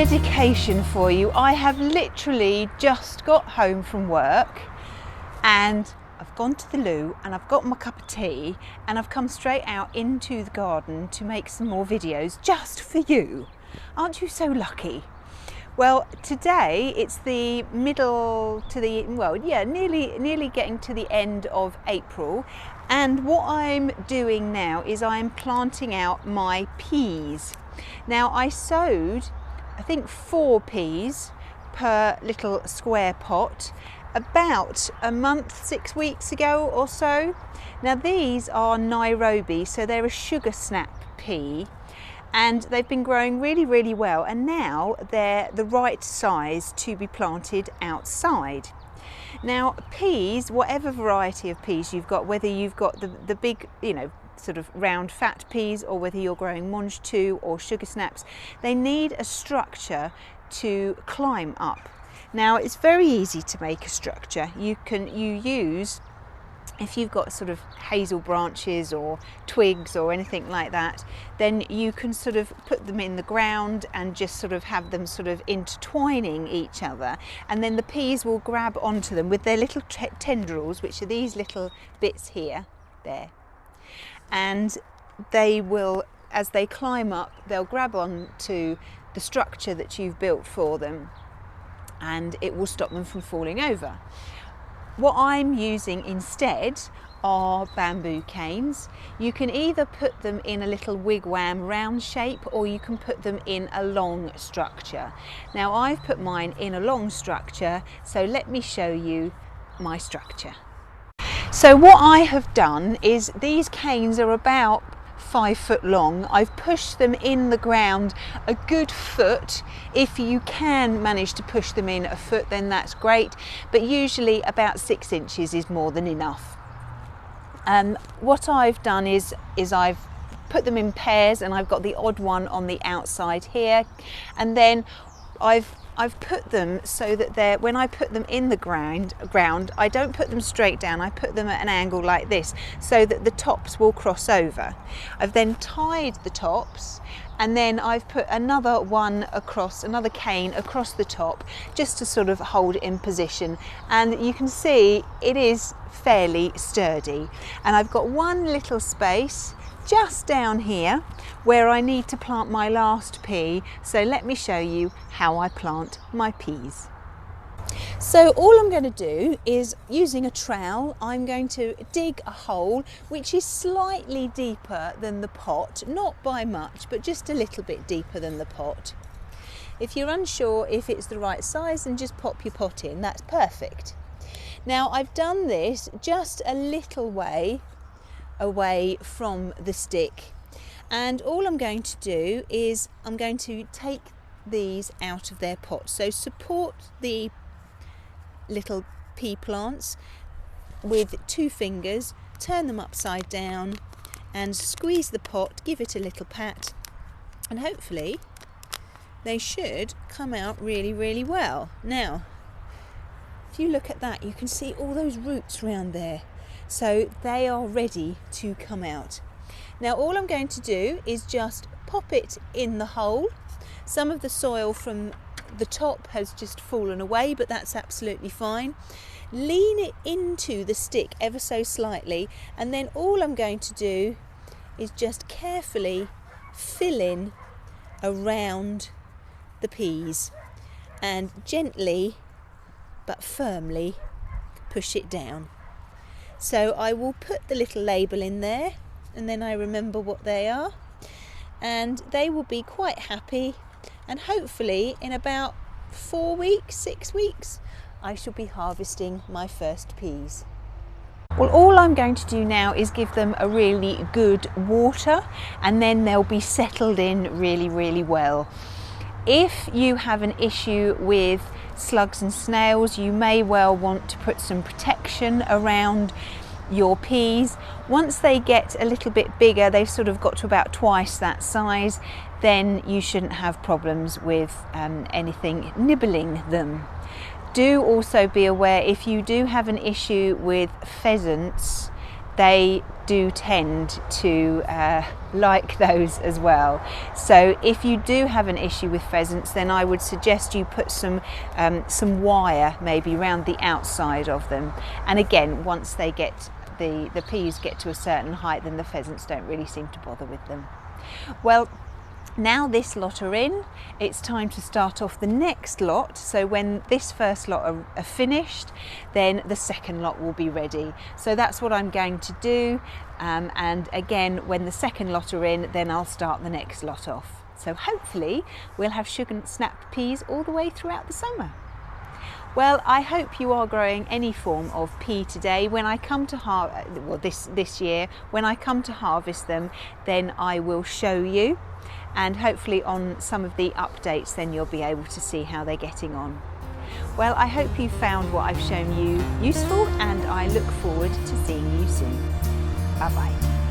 dedication for you. I have literally just got home from work and I've gone to the loo and I've got my cup of tea and I've come straight out into the garden to make some more videos just for you. Aren't you so lucky? Well, today it's the middle to the, well, yeah, nearly getting to the end of April. And what I'm doing now is I'm planting out my peas. Now I sowed, I think 4 peas per little square pot about a month, 6 weeks ago or so. Now these are Nairobi, so they're a sugar snap pea, and they've been growing really well, and now they're the right size to be planted outside. Now peas, whatever variety of peas you've got, whether you've got the big, you know, sort of round fat peas, or whether you're growing Mangetout or sugar snaps, they need a structure to climb up. Now it's very easy to make a structure. You use, if you've got sort of hazel branches or twigs or anything like that, then you can sort of put them in the ground and just sort of have them sort of intertwining each other, and then the peas will grab onto them with their little tendrils, which are these little bits here, there, and they will, as they climb up, they'll grab onto the structure that you've built for them, and it will stop them from falling over. What I'm using instead are bamboo canes. You can either put them in a little wigwam round shape, or you can put them in a long structure. Now I've put mine in a long structure, so let me show you my structure. So what I have done is, these canes are about 5 foot long. I've pushed them in the ground a good foot. If you can manage to push them in a foot, then that's great, but usually about 6 inches is more than enough. What I've done is I've put them in pairs, and I've got the odd one on the outside here, and then I've put them so that when I put them in the ground, I don't put them straight down, I put them at an angle like this, so that the tops will cross over. I've then tied the tops, and then I've put another one across, another cane across the top, just to sort of hold it in position. And you can see it is fairly sturdy. And I've got one little space just down here where I need to plant my last pea, so let me show you how I plant my peas. So all I'm going to do is, using a trowel, I'm going to dig a hole which is slightly deeper than the pot, not by much, but just a little bit deeper than the pot. If you're unsure if it's the right size, then just pop your pot in, that's perfect. Now I've done this just a little way away from the stick, and all I'm going to do is I'm going to take these out of their pot. So support the little pea plants with 2 fingers, turn them upside down and squeeze the pot, give it a little pat, and hopefully they should come out really well. Now if you look at that, you can see all those roots around there. So they are ready to come out. Now all I'm going to do is just pop it in the hole. Some of the soil from the top has just fallen away, but that's absolutely fine. Lean it into the stick ever so slightly, and then all I'm going to do is just carefully fill in around the peas and gently but firmly push it down. So I will put the little label in there, and then I remember what they are, and they will be quite happy, and hopefully in about 4 weeks, 6 weeks, I shall be harvesting my first peas. Well, all I'm going to do now is give them a really good water, and then they'll be settled in really well. If you have an issue with slugs and snails, you may well want to put some protection around your peas. Once they get a little bit bigger, they've sort of got to about twice that size, then you shouldn't have problems with anything nibbling them. Do also be aware, if you do have an issue with pheasants, they do tend to like those as well. So if you do have an issue with pheasants, then I would suggest you put some wire maybe around the outside of them. And again, once they get the peas get to a certain height, then the pheasants don't really seem to bother with them. Well, now this lot are in, it's time to start off the next lot. So when this first lot are finished, then the second lot will be ready. So that's what I'm going to do. And again, when the second lot are in, then I'll start the next lot off. So hopefully we'll have sugar snap peas all the way throughout the summer. Well, I hope you are growing any form of pea today. When I come to this year, when I come to harvest them, then I will show you, and hopefully on some of the updates then you'll be able to see how they're getting on. Well, I hope you found what I've shown you useful, and I look forward to seeing you soon. Bye bye.